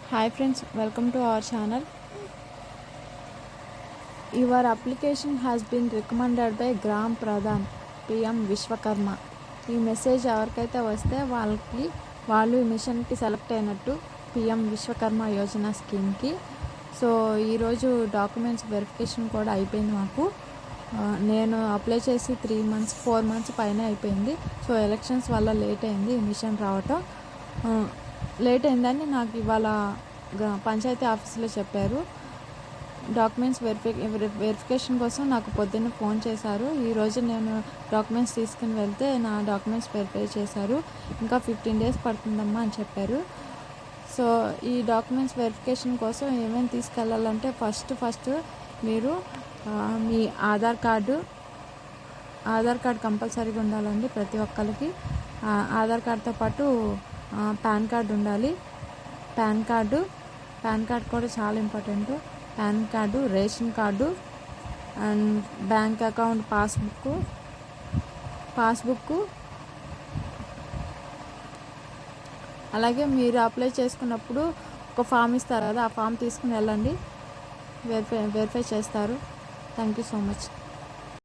Hi friends, welcome to our channel. Your application has been recommended by Gram Pradhan PM Vishwakarma. ఈ message ఎవరికైతే వస్తే వాళ్ళు ఈ మిషన్కి సెలెక్ట్ అయినట్టు పిఎం విశ్వకర్మ యోజన స్కీమ్కి. సో ఈరోజు డాక్యుమెంట్స్ వెరిఫికేషన్ కూడా అయిపోయింది మాకు. నేను అప్లై చేసి 4 months పైన అయిపోయింది. సో ఎలక్షన్స్ వల్ల లేట్ అయింది ఈ మిషన్ రావటం. లేట్ అయిందని నాకు ఇవాళ పంచాయతీ ఆఫీస్లో చెప్పారు. డాక్యుమెంట్స్ వెరిఫికేషన్ కోసం నాకు పొద్దున్న ఫోన్ చేశారు. ఈరోజు నేను డాక్యుమెంట్స్ తీసుకుని వెళ్తే నా డాక్యుమెంట్స్ వెరిఫై చేశారు. ఇంకా 15 days పడుతుందమ్మా అని చెప్పారు. సో ఈ డాక్యుమెంట్స్ వెరిఫికేషన్ కోసం ఏమేమి తీసుకెళ్ళాలంటే ఫస్ట్ మీరు మీ ఆధార్ కార్డు కంపల్సరీగా ఉండాలండి ప్రతి ఒక్కరికి. ఆధార్ కార్డుతో పాటు పాన్ కార్డు ఉండాలి. పాన్ కార్డు కూడా చాలా important. Pan card, ration card and bank account passbook. అలాగే మీరు అప్లై చేసుకున్నప్పుడు ఒక ఫామ్ ఇస్తారు కదా, ఆ ఫామ్ తీసుకుని వెళ్ళండి, వెరిఫై చేస్తారు. Thank you so much.